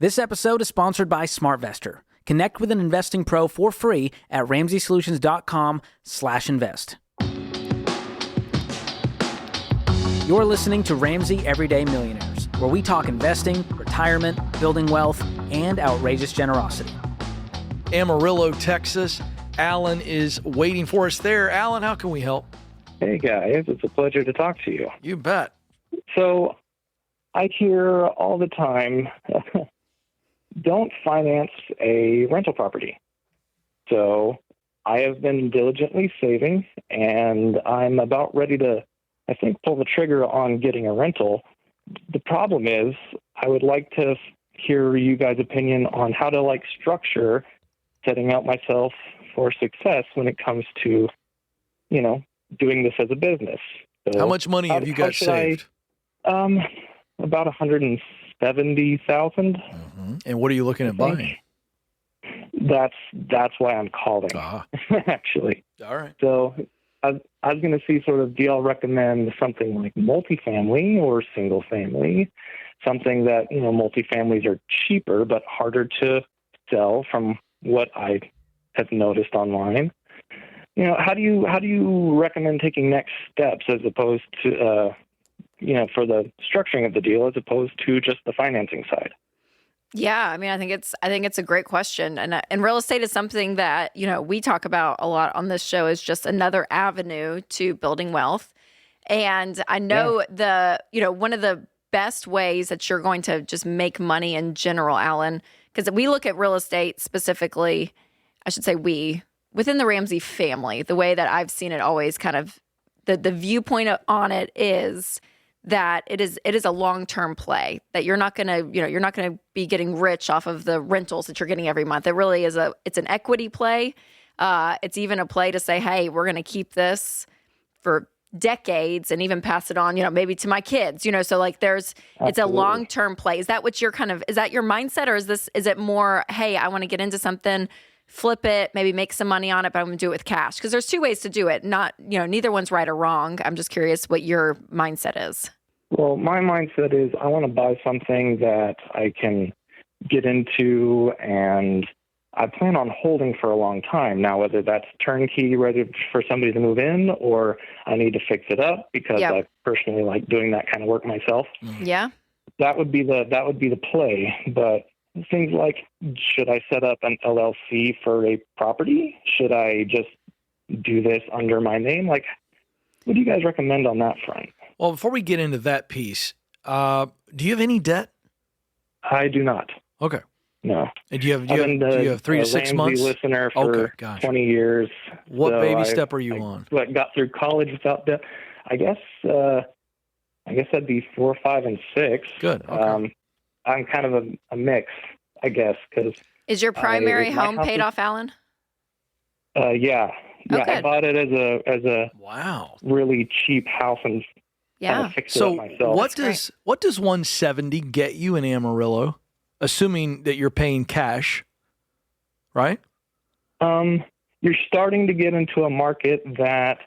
This episode is sponsored by SmartVestor. Connect with an investing pro for free at RamseySolutions.com/invest. You're listening to Ramsey Everyday Millionaires, where we talk investing, retirement, building wealth, and outrageous generosity. Amarillo, Texas. Alan is waiting for us there. Alan, how can we help? Hey, guys. It's a pleasure to talk to you. You bet. So I hear all the time, don't finance a rental property. So I have been diligently saving, and I'm about ready to, I think, pull the trigger on getting a rental. The problem is I would like to hear you guys' opinion on how to structure setting out myself for success when it comes to, doing this as a business. So how much money have you got saved? About $170,000. Mm-hmm. And what are you looking at buying? That's why I'm calling, actually. All right. So I was going to see do y'all recommend something like multifamily or single family, something that, multifamilies are cheaper but harder to sell from what I have noticed online. How do you recommend taking next steps as opposed to, for the structuring of the deal as opposed to just the financing side? Yeah, I think it's a great question, and real estate is something that we talk about a lot on this show is just another avenue to building wealth. And I know one of the best ways that you're going to just make money in general, Alan, because we look at real estate specifically. I should say within the Ramsey family, the way that I've seen it always kind of the viewpoint on it is that it is a long-term play, that you're not going to be getting rich off of the rentals that you're getting every month. It really is it's an equity play. It's even a play to say, hey, we're going to keep this for decades and even pass it on, maybe to my kids, so it's a long-term play. Is that what is that your mindset, or is it more, hey, I want to get into something, flip it, maybe make some money on it, but I'm going to do it with cash? Because there's two ways to do it. Not, neither one's right or wrong. I'm just curious what your mindset is. Well, my mindset is I want to buy something that I can get into, and I plan on holding for a long time. Now, whether that's turnkey, ready for somebody to move in, or I need to fix it up because I personally like doing that kind of work myself. Yeah. That would be the play. But things like, should I set up an LLC for a property? Should I just do this under my name? What do you guys recommend on that front? Well, before we get into that piece, do you have any debt? I do not. Okay. No. And do you have 3 to 6 Ramsey months? Listener for 20 years. What baby step are you on? I got through college without debt. I guess that'd be 4, 5, and 6. Good. Okay. I'm kind of a mix, I guess, because is your primary home paid off, Alan? Yeah. Okay. I bought it as a really cheap house and kind of fixed it up myself. What does 170 get you in Amarillo, assuming that you're paying cash, right? You're starting to get into a market that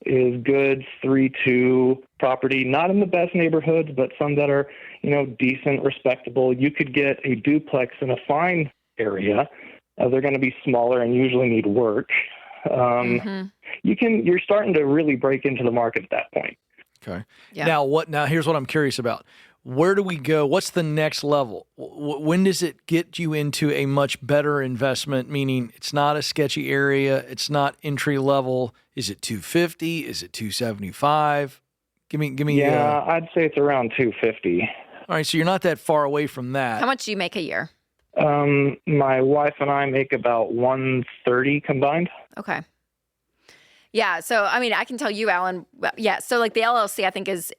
is good 3-2 property, not in the best neighborhoods, but some that are, decent, respectable. You could get a duplex in a fine area. They're going to be smaller and usually need work. You're starting to really break into the market at that point. Okay. Yeah. Now here's what I'm curious about. Where do we go? What's the next level? When does it get you into a much better investment? Meaning it's not a sketchy area. It's not entry level. Is it 250? Is it 275? Give me. Yeah, I'd say it's around 250. All right. So you're not that far away from that. How much do you make a year? My wife and I make about 130 combined. Okay. Yeah. So, I can tell you, Alan, yeah. So the LLC, I think is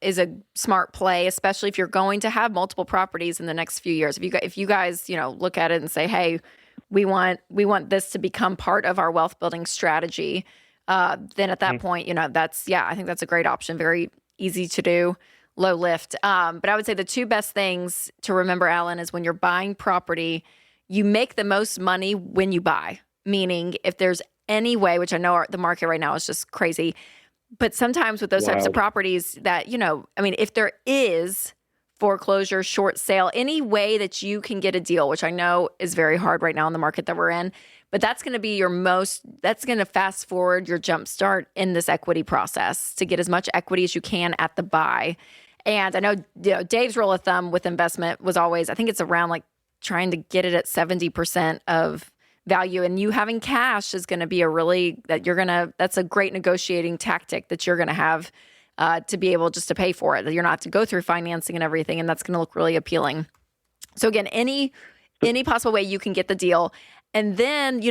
a smart play, especially if you're going to have multiple properties in the next few years. If you guys, look at it and say, hey, we want this to become part of our wealth building strategy. Then at that point, I think that's a great option. Very easy to do, low lift. But I would say the two best things to remember, Alan, is when you're buying property, you make the most money when you buy. Meaning if there's any way, which I know the market right now is just crazy, but sometimes with those types of properties that, if there is foreclosure, short sale, any way that you can get a deal, which I know is very hard right now in the market that we're in. But that's going to be that's going to fast forward your jump start in this equity process to get as much equity as you can at the buy. And I know, Dave's rule of thumb with investment was always, I think it's around like trying to get it at 70% of value. And you having cash is going to be that's a great negotiating tactic that you're going to have to be able just to pay for it, that you're not to go through financing and everything. And that's going to look really appealing. So again, any possible way you can get the deal. And then,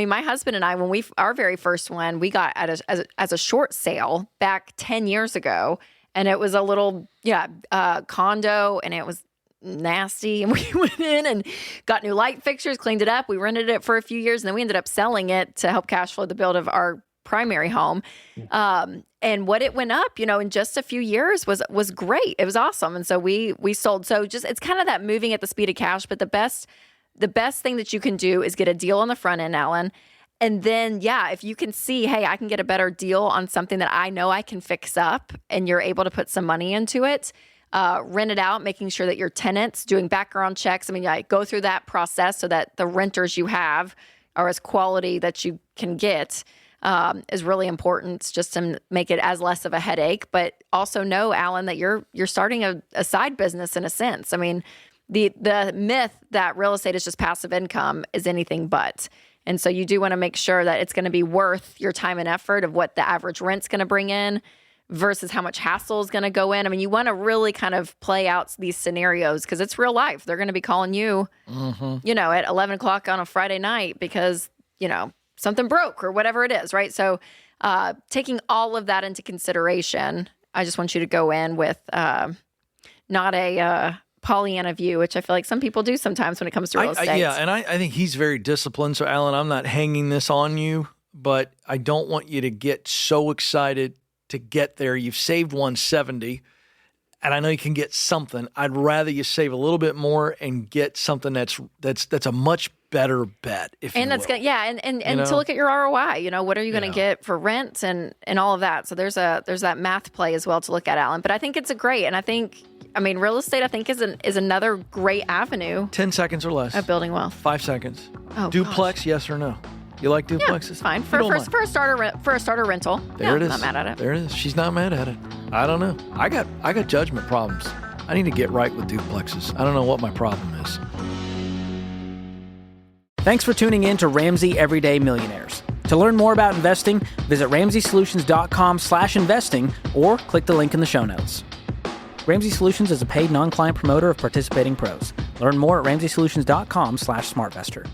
my husband and I, when our very first one, we got as a short sale back 10 years ago. And it was a little, condo, and it was nasty. And we went in and got new light fixtures, cleaned it up. We rented it for a few years, and then we ended up selling it to help cash flow the build of our primary home. And what it went up, in just a few years was great. It was awesome. And so we sold. So it's kind of that moving at the speed of cash. But the best thing that you can do is get a deal on the front end, Alan. And then, if you can see, hey, I can get a better deal on something that I know I can fix up, and you're able to put some money into it, rent it out, making sure that your tenants, doing background checks. Go through that process so that the renters you have are as quality that you can get is really important, just to make it as less of a headache. But also know, Alan, that you're starting a side business in a sense. The myth that real estate is just passive income is anything but. And so you do want to make sure that it's going to be worth your time and effort of what the average rent's going to bring in versus how much hassle is going to go in. You want to really kind of play out these scenarios because it's real life. They're going to be calling you, at 11 o'clock on a Friday night because, something broke or whatever it is, right? So taking all of that into consideration, I just want you to go in with not a Pollyanna view, which I feel like some people do sometimes when it comes to real estate. And I think he's very disciplined. So, Alan, I'm not hanging this on you, but I don't want you to get so excited to get there. You've saved 170, and I know you can get something. I'd rather you save a little bit more and get something that's a much better bet. And that's going, and to look at your ROI. What are you going to get for rent and all of that. So there's that math play as well to look at, Alan. But I think it's great, and I think. Real estate, I think, is another great avenue. 10 seconds or less. Of building wealth. 5 seconds. Oh, duplex, yes or no? You like duplexes? It's fine. For a starter rental. There it is. I'm not mad at it. There it is. She's not mad at it. I don't know. I got judgment problems. I need to get right with duplexes. I don't know what my problem is. Thanks for tuning in to Ramsey Everyday Millionaires. To learn more about investing, visit RamseySolutions.com/investing or click the link in the show notes. Ramsey Solutions is a paid non-client promoter of participating pros. Learn more at RamseySolutions.com/SmartVestor.